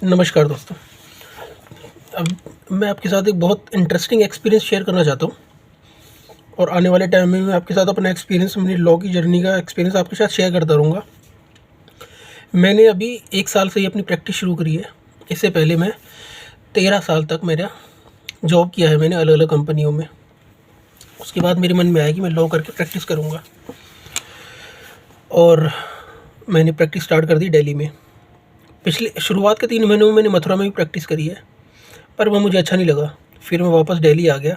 नमस्कार दोस्तों। अब मैं आपके साथ एक बहुत इंटरेस्टिंग एक्सपीरियंस शेयर करना चाहता हूँ और आने वाले टाइम में मैं आपके साथ अपना एक्सपीरियंस, मेरी लॉ की जर्नी का एक्सपीरियंस आपके साथ शेयर करता रहूँगा। मैंने अभी 1 साल से ही अपनी प्रैक्टिस शुरू करी है। इससे पहले मैं 13 साल तक मेरा जॉब किया है मैंने अलग-अलग कंपनियों में। उसके बाद मेरे मन में आया कि मैं लॉ करके प्रैक्टिस करूँगा और मैंने प्रैक्टिस स्टार्ट कर दी दिल्ली में। पिछले शुरुआत के 3 महीनों में मैंने मथुरा में भी प्रैक्टिस करी है, पर वो मुझे अच्छा नहीं लगा। फिर मैं वापस दिल्ली आ गया,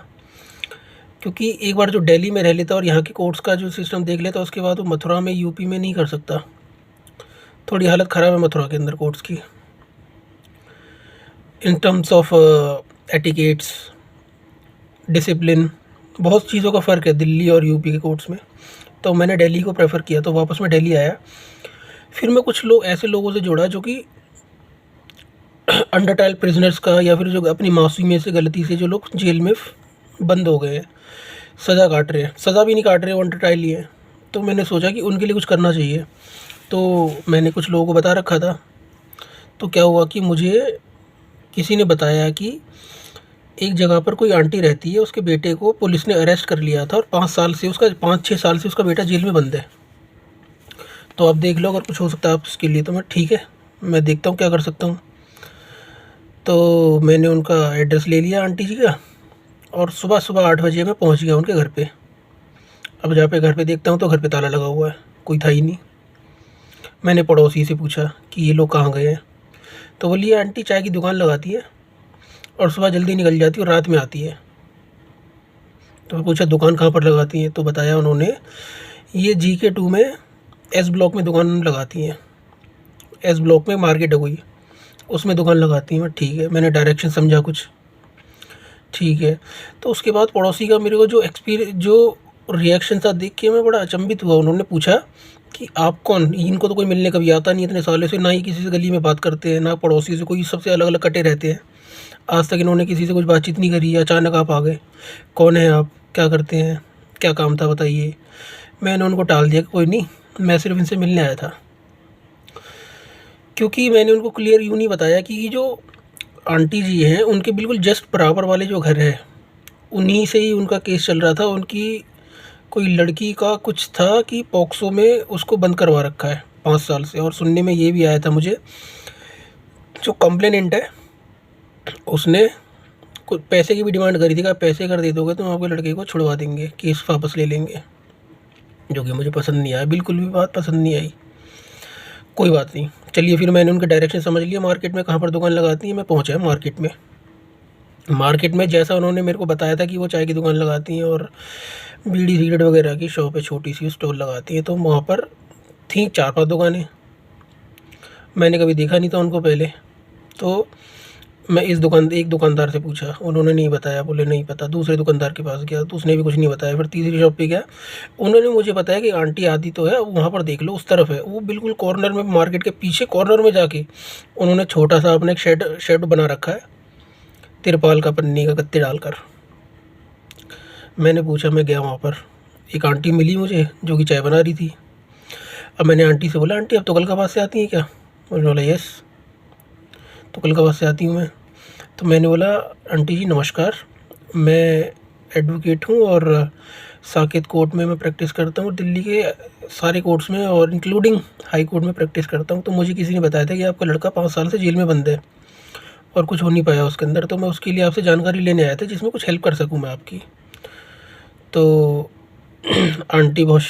क्योंकि एक बार जो दिल्ली में रह लेता और यहाँ के कोर्ट्स का जो सिस्टम देख लेता, उसके बाद वो मथुरा में, यूपी में नहीं कर सकता। थोड़ी हालत ख़राब है मथुरा के अंदर कोर्ट्स की, in terms of etiquettes, discipline, बहुत चीज़ों का फ़र्क है दिल्ली और यूपी के कोर्ट्स में। तो मैंने दिल्ली को प्रेफर किया, तो वापस मैं दिल्ली आया। फिर मैं कुछ ऐसे लोगों से जुड़ा जो कि अंडर ट्रायल प्रिजनर्स का, या फिर जो अपनी मासूमियत से, गलती से जो लोग जेल में बंद हो गए हैं, सज़ा काट रहे हैं, सज़ा भी नहीं काट रहे, वो अंडर ट्रायल ही है। तो मैंने सोचा कि उनके लिए कुछ करना चाहिए। तो मैंने कुछ लोगों को बता रखा था। तो क्या हुआ कि मुझे किसी ने बताया कि एक जगह पर कोई आंटी रहती है, उसके बेटे को पुलिस ने अरेस्ट कर लिया था और 5-6 साल से उसका बेटा जेल में बंद है। तो आप देख लो, अगर कुछ हो सकता है आप उसके लिए, तो मैं ठीक है, मैं देखता हूँ क्या कर सकता हूँ। तो मैंने उनका एड्रेस ले लिया आंटी जी का, और सुबह 8 बजे मैं पहुंच गया उनके घर पे। अब जहाँ पे घर पे देखता हूँ तो घर पे ताला लगा हुआ है, कोई था ही नहीं। मैंने पड़ोसी से पूछा कि ये लोग कहाँ गए हैं। तो बोली ये आंटी चाय की दुकान लगाती है और सुबह जल्दी निकल जाती है और रात में आती है। तो मैं पूछा दुकान कहाँ पर लगाती हैं, तो बताया उन्होंने ये GK2 में S ब्लॉक में दुकान लगाती हैं। S ब्लॉक में मार्केट है कोई, उसमें दुकान लगाती हैं। मैं ठीक है, मैंने डायरेक्शन समझा कुछ, ठीक है। तो उसके बाद पड़ोसी का मेरे को जो रिएक्शन था देख के मैं बड़ा अचंभित हुआ। उन्होंने पूछा कि आप कौन? इनको तो कोई मिलने कभी आता नहीं इतने सालों से, ना ही किसी से गली में बात करते हैं, ना पड़ोसी से कोई, सबसे अलग अलग कटे रहते हैं। आज तक इन्होंने किसी से कुछ बातचीत नहीं करी। अचानक आप आ गए, कौन है आप, क्या करते हैं, क्या काम था बताइए। मैंने उनको टाल दिया कि कोई नहीं, मैं सिर्फ इनसे मिलने आया था। क्योंकि मैंने उनको क्लियर यूँ नहीं बताया कि ये जो आंटी जी हैं, उनके बिल्कुल जस्ट बराबर वाले जो घर है, उन्हीं से ही उनका केस चल रहा था। उनकी कोई लड़की का कुछ था कि पॉक्सो में उसको बंद करवा रखा है 5 साल से। और सुनने में ये भी आया था मुझे, जो कंप्लेनेंट है उसने कुछ पैसे की भी डिमांड करी थी कि आप पैसे कर दे दोगे तो हम आपके लड़के को छुड़वा देंगे, केस वापस ले लेंगे। जो कि मुझे पसंद नहीं आया, बिल्कुल भी बात पसंद नहीं आई। कोई बात नहीं, चलिए फिर मैंने उनके डायरेक्शन समझ लिया मार्केट में कहाँ पर दुकान लगाती है। मैं पहुँचा मार्केट में। मार्केट में जैसा उन्होंने मेरे को बताया था कि वो चाय की दुकान लगाती हैं और बीड़ी सिगरेट वगैरह की शॉप है, छोटी सी स्टॉल लगाती हैं, तो वहाँ पर थी 4-5 दुकानें। मैंने कभी देखा नहीं था उनको पहले। तो मैं एक दुकानदार से पूछा, उन्होंने नहीं बताया, बोले नहीं पता। दूसरे दुकानदार के पास गया तो उसने भी कुछ नहीं बताया। फिर तीसरी शॉप पे गया, उन्होंने मुझे बताया कि आंटी आती तो है, वहाँ पर देख लो, उस तरफ है। वो बिल्कुल कॉर्नर में, मार्केट के पीछे कॉर्नर में जाके उन्होंने छोटा सा अपना एक शेड बना रखा है, तिरपाल का, पन्नी का गत्ते डालकर। मैंने पूछा, मैं गया वहाँ पर, एक आंटी मिली मुझे जो कि चाय बना रही थी। अब मैंने आंटी से बोला, आंटी आप तुगलकाबाद से आती हैं क्या? उन्होंने बोला यस, तुगलकाबाद से आती हूँ मैं। तो मैंने बोला, आंटी जी नमस्कार, मैं एडवोकेट हूँ और साकेत कोर्ट में मैं प्रैक्टिस करता हूँ, दिल्ली के सारे कोर्ट्स में और इंक्लूडिंग हाई कोर्ट में प्रैक्टिस करता हूँ। तो मुझे किसी ने बताया था कि आपका लड़का 5 साल से जेल में बंद है और कुछ हो नहीं पाया उसके अंदर, तो मैं उसके लिए आपसे जानकारी लेने आया था जिसमें कुछ हेल्प कर सकूँ मैं आपकी। तो आंटी बहुत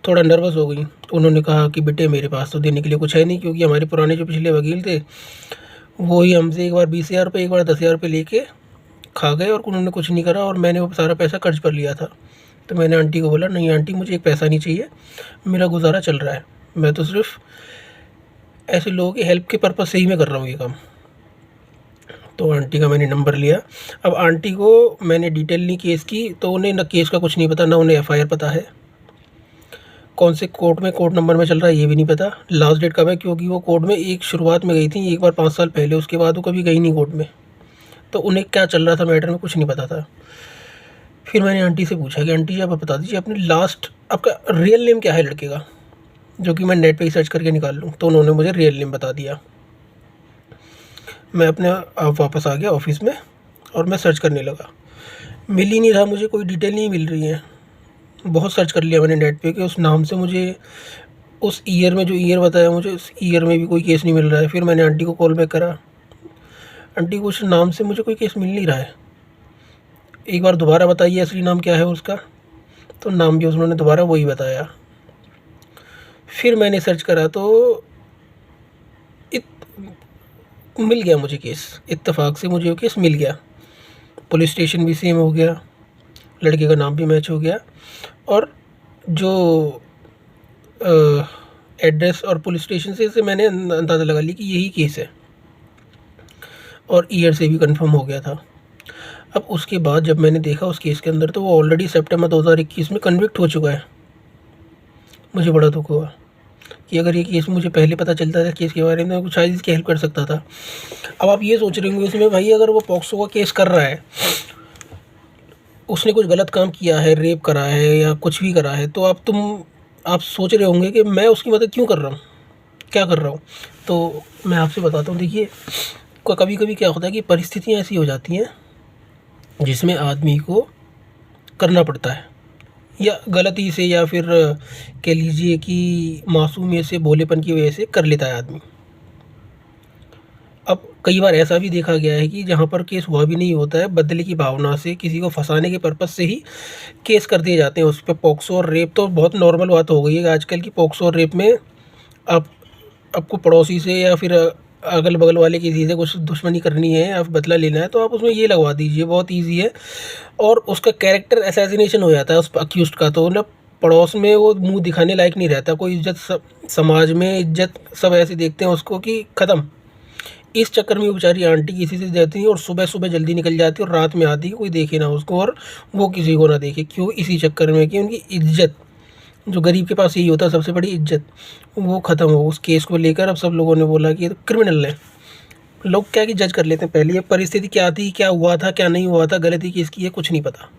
थोड़ा नर्वस हो गई। तो उन्होंने कहा कि बेटे मेरे पास तो देने के लिए कुछ है नहीं, क्योंकि हमारे पुराने जो पिछले वकील थे वो ही हमसे एक बार 20,000 रुपये, एक बार 10,000 रुपये लेके खा गए और उन्होंने कुछ नहीं करा, और मैंने वो सारा पैसा कर्ज पर लिया था। तो मैंने आंटी को बोला, नहीं आंटी मुझे एक पैसा नहीं चाहिए, मेरा गुजारा चल रहा है, मैं तो सिर्फ ऐसे लोगों की हेल्प के पर्पज़ से ही मैं कर रहा हूँ ये काम। तो आंटी का मैंने नंबर लिया। अब आंटी को मैंने डिटेल नहीं केस की, तो उन्हें ना केस का कुछ नहीं पता, ना उन्हें FIR पता है, कौन से कोर्ट में, कोर्ट नंबर में चल रहा है ये भी नहीं पता, लास्ट डेट कब है, क्योंकि वो कोर्ट में एक शुरुआत में गई थी एक बार 5 साल पहले, उसके बाद वो कभी गई नहीं कोर्ट में। तो उन्हें क्या चल रहा था मैटर में कुछ नहीं पता था। फिर मैंने आंटी से पूछा कि आंटी जी आप बता दीजिए अपने आपका रियल नेम क्या है लड़के का, जो कि मैं नेट पे ही सर्च करके निकाल लूँ। तो उन्होंने मुझे रियल नेम बता दिया। मैं अपने आप वापस आ गया ऑफिस में और मैं सर्च करने लगा। मिल ही नहीं रहा, मुझे कोई डिटेल नहीं मिल रही है। बहुत सर्च कर लिया मैंने नेट पे कि उस नाम से मुझे उस ईयर में जो ईयर बताया मुझे उस ईयर में भी कोई केस नहीं मिल रहा है। फिर मैंने आंटी को कॉल बैक करा, आंटी को उस नाम से मुझे कोई केस मिल नहीं रहा है, एक बार दोबारा बताइए असली नाम क्या है उसका। तो नाम भी उन्होंने दोबारा वही बताया। फिर मैंने सर्च करा तो मिल गया मुझे केस, इत्तेफाक से मुझे वो केस मिल गया। पुलिस स्टेशन भी सेम हो गया, लड़के का नाम भी मैच हो गया, और जो एड्रेस और पुलिस स्टेशन से मैंने अंदाज़ा लगा ली कि यही केस है, और ईयर से भी कंफर्म हो गया था। अब उसके बाद जब मैंने देखा उस केस के अंदर तो वो ऑलरेडी सितंबर 2021 में कन्विक्ट हो चुका है। मुझे बड़ा दुख हुआ कि अगर ये केस मुझे पहले पता चलता था केस के बारे में, कुछ शायद इसकी हेल्प कर सकता था। अब आप ये सोच रहे होंगे इसमें, भाई अगर वो पॉक्सो का केस कर रहा है, उसने कुछ गलत काम किया है, रेप करा है या कुछ भी करा है, तो आप सोच रहे होंगे कि मैं उसकी मदद क्यों कर रहा हूँ, क्या कर रहा हूँ। तो मैं आपसे बताता हूँ, देखिए कभी कभी क्या होता है कि परिस्थितियाँ ऐसी हो जाती हैं जिसमें आदमी को करना पड़ता है, या गलती से या फिर कह लीजिए कि मासूमियत से, भोलेपन की वजह से कर लेता है आदमी। अब कई बार ऐसा भी देखा गया है कि जहाँ पर केस हुआ भी नहीं होता है, बदले की भावना से किसी को फंसाने के पर्पज़ से ही केस कर दिए जाते हैं उस पर। पॉक्सो और रेप तो बहुत नॉर्मल बात हो गई है आजकल की। पॉक्सो और रेप में आप आपको पड़ोसी से या फिर अगल बगल वाले किसी से कुछ दुश्मनी करनी है या बदला लेना है तो आप उसमें ये लगवा दीजिए, बहुत ईजी है। और उसका कैरेक्टर असैसिनेशन हो जाता है उस अक्यूज़्ड का, तो ना पड़ोस में वो मुंह दिखाने लायक नहीं रहता, कोई इज्जत, समाज में इज्जत सब ऐसे देखते हैं उसको कि ख़त्म। इस चक्कर में वो बेचारी आंटी किसी से जाती है और सुबह सुबह जल्दी निकल जाती है और रात में आती है, कोई देखे ना उसको और वो किसी को ना देखे। क्यों? इसी चक्कर में कि उनकी इज्जत, जो गरीब के पास यही होता है सबसे बड़ी इज्जत, वो ख़त्म हो। उस केस को लेकर अब सब लोगों ने बोला कि ये तो क्रिमिनल है। लोग क्या कि जज कर लेते हैं पहले, ये परिस्थिति क्या थी, क्या हुआ था, क्या नहीं हुआ था, गलती किसकी है, कुछ नहीं पता।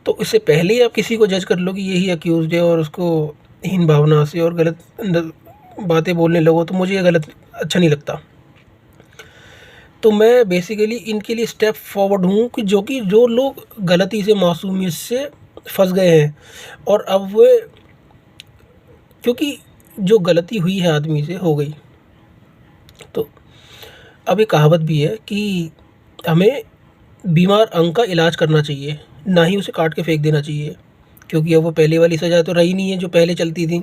तो इससे पहले ही आप किसी को जज कर लो कि यही अक्यूज़्ड है और उसको हीन भावना से और गलत बातें बोलने लगो, तो मुझे ये गलत अच्छा नहीं लगता। तो मैं बेसिकली इनके लिए स्टेप फॉरवर्ड हूँ कि जो लोग गलती से, मासूमियत से फंस गए हैं, और अब वे, क्योंकि जो गलती हुई है आदमी से हो गई, तो अब एक कहावत भी है कि हमें बीमार अंग का इलाज करना चाहिए, ना ही उसे काट के फेंक देना चाहिए। क्योंकि अब वो पहले वाली सज़ा तो रही नहीं है जो पहले चलती थी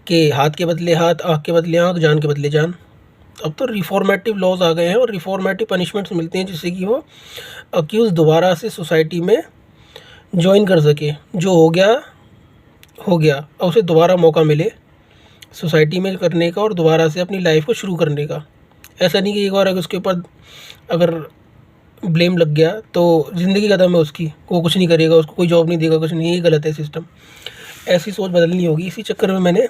कि हाथ के बदले हाथ, आँख के बदले आँख, जान के बदले जान। अब तो रिफॉर्मेटिव लॉज आ गए हैं और रिफॉर्मेटिव पनिशमेंट्स मिलते हैं जिससे कि वो अक्यूज़ दोबारा से सोसाइटी में ज्वाइन कर सके। जो हो गया हो गया, और उसे दोबारा मौका मिले सोसाइटी में करने का और दोबारा से अपनी लाइफ को शुरू करने का। ऐसा नहीं कि एक बार अगर उसके ऊपर अगर ब्लेम लग गया तो ज़िंदगी ख़त्म है उसकी, वो कुछ नहीं करेगा, उसको कोई जॉब नहीं देगा, कुछ नहीं। ये गलत है सिस्टम, ऐसी सोच बदलनी होगी। इसी चक्कर में मैंने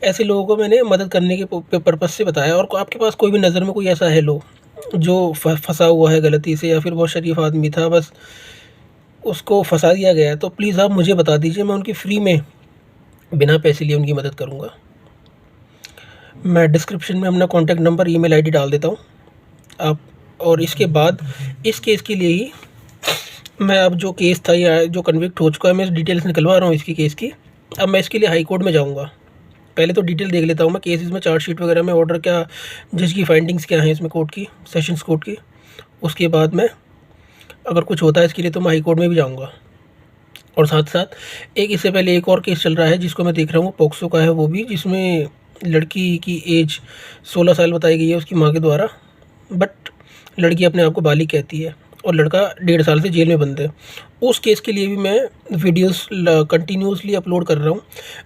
ऐसे लोगों को मैंने मदद करने के पर्पज़ से बताया। और आपके पास कोई भी नज़र में कोई ऐसा है लोग जो फंसा हुआ है गलती से, या फिर बहुत शरीफ आदमी था बस उसको फंसा दिया गया है, तो प्लीज़ आप मुझे बता दीजिए, मैं उनकी फ्री में बिना पैसे लिए उनकी मदद करूँगा। मैं डिस्क्रिप्शन में अपना कॉन्टैक्ट नंबर, ईमेल आईडी डाल देता हूँ आप। और इसके बाद इस केस के लिए ही मैं, अब जो केस था या जो कन्विक्ट हो चुका है, मैं डिटेल्स निकलवा रहा हूँ इसकी केस की। अब मैं इसके लिए हाई कोर्ट में जाऊँगा। पहले तो डिटेल देख लेता हूँ मैं केसेस में, चार्जशीट वगैरह में ऑर्डर क्या, जज की फाइंडिंग्स क्या हैं इसमें, कोर्ट की, सेशंस कोर्ट की। उसके बाद मैं अगर कुछ होता है इसके लिए तो मैं हाई कोर्ट में भी जाऊँगा। और साथ साथ एक इससे पहले एक और केस चल रहा है जिसको मैं देख रहा हूँ, पॉक्सो का है वो भी, जिसमें लड़की की एज 16 साल बताई गई है उसकी माँ के द्वारा, बट लड़की अपने आप को बालिग कहती है और लड़का 1.5 साल से जेल में बंद है। उस केस के लिए भी मैं वीडियोस कंटिन्यूसली अपलोड कर रहा हूँ।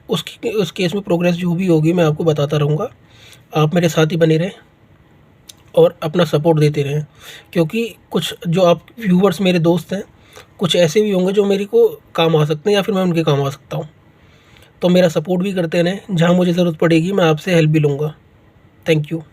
उस केस में प्रोग्रेस जो भी होगी मैं आपको बताता रहूँगा। आप मेरे साथ ही बने रहें और अपना सपोर्ट देते रहें, क्योंकि कुछ जो आप व्यूवर्स मेरे दोस्त हैं, कुछ ऐसे भी होंगे जो मेरे को काम आ सकते हैं या फिर मैं उनके काम आ सकता हूँ। तो मेरा सपोर्ट भी करते रहें, जहाँ मुझे ज़रूरत पड़ेगी मैं आपसे हेल्प भी लूँगा। Thank you.